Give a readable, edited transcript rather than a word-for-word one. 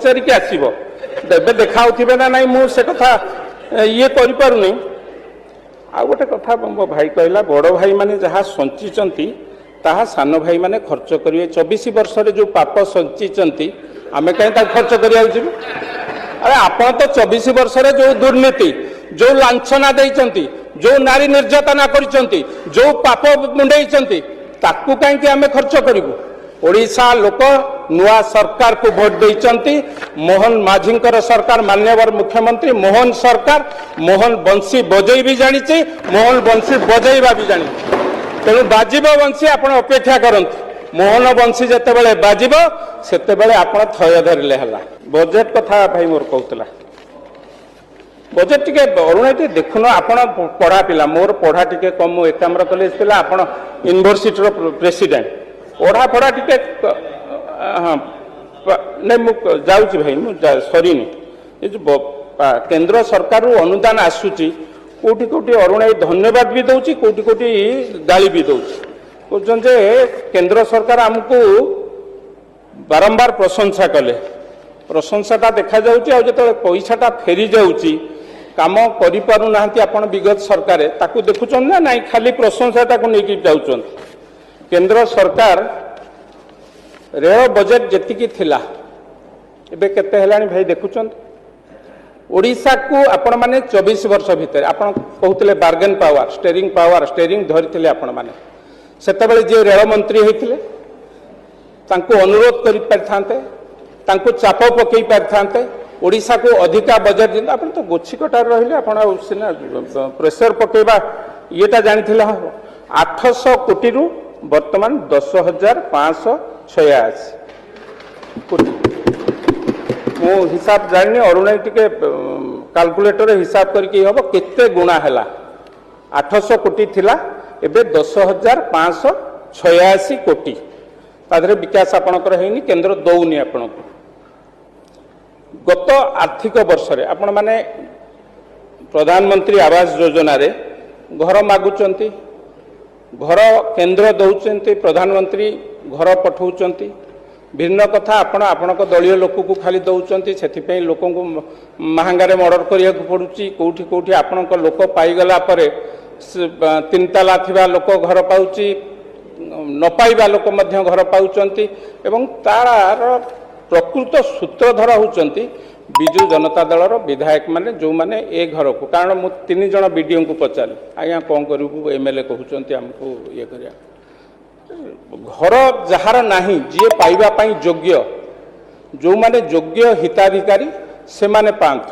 पचारिक आसब देखा ना ना मु से कथा ये करें आ गोटे कथा मो भाई कहला बड़ भाई माने जहाँ संचिचंती ताहा सान भाई माने खर्च करेंगे 24 वर्ष जो पाप संचिचंती आमे कहीं खर्च करिया जीवु अरे आपण तो 24 वर्ष जो दुर्नीति जो लांछना देइचंती जो नारी निर्यातना करिसंती जो पाप मुंडेइचंती ताकू कहीं आमे खर्च करिवु ओडिशा लोक नुआ सरकार को भोट देइचंती मोहन माझींकर सरकार मान्यवर मुख्यमंत्री मोहन सरकार मोहन बंशी बजई भी जानी मोहन बंशी बजैबा भी जानी तेणु बाजिब बंशी आपण अपेक्षा करंतु मोहन बंशी जिते बाजिब सेते आपण थय धरले हला बजेट कथा भाई मोर कहतला बजेट टिके अरुण टी देखुन आपण पढ़ा पिला मोर पढ़ा टिके कम एकाम्र कॉलेज पिला आपण यूनिवर्सिटी रो प्रेसिडेंट पढ़ा पढ़ा टिके हाँ नहीं मु जाऊँगी भाई मु सरीनी ये जो केंद्र सरकार अनुदान आसूची कोटि कोटि अरुण धन्यवाद भी दौची कोटि कोटि गाली भी दौची कहते केंद्र सरकार आमको बारंबार प्रशंसा कले प्रशंसाटा देखा जाउची जो पैसाटा फेरी जाउची काम करि पारु नाहंती आपण विगत सरकार ताकू देखुचन ना नहीं खाली प्रशंसाटा को लेकिन जाउचन केंद्र सरकार रेल बजेट जेतिकी थिला एबे केते हेलानी भाई देखुचन ओडिशा को आपण माने 24 वर्ष भितर आपण कहउतले बार्गेन पावर स्टेरिंग धरिथिले आपण माने सेतेबेले जे रेल मंत्री होइथिले तांको अनुरोध करि परथांते तांको चाप पकई परथांते ओडिशा को अधिका बजेट दिन आपण तो गोछि कटार रहिले आपण सिना प्रेशर पकेबा येटा जानिथिले 800 कोटी रु वर्तमान 10,586 कोटी मो हिसाब जानी अरुण टिके कैलकुलेटर हिसाब करके हम केते गुणा हैला 800 कोटी थिला एबे 10,586 कोटी तादरे विकास आपणकर हेनी केंद्र दौनी आपण गत आर्थिक वर्ष रे आपण माने प्रधानमंत्री आवास योजना रे घर मागुचंती घर केंद्र दौचंती प्रधानमंत्री घर पठाउचंती भिन्न कथा आपण दलीय लोक को खाली दौचंती से लोक को महंगारे मर्डर करिया पड़ुची कोठी कोठी आपण लोक पाईगला परे 3 ताला थिबा लोक घर पाउची न पाइबा लोक मध्य घर पाउचंती एवं तार प्रकृत सूत्रधर होचंती बिजु जनता दल विधायक माने जो माने ए घर को कारण मु 3 जन बीडीओ को पचारि आज्ञा कौन करू एमएलए कहउचंती हमको ये करिया घर जहार नाही जे पाइबा पई योग्य जो माने योग्य हिताधिकारी से माने पांत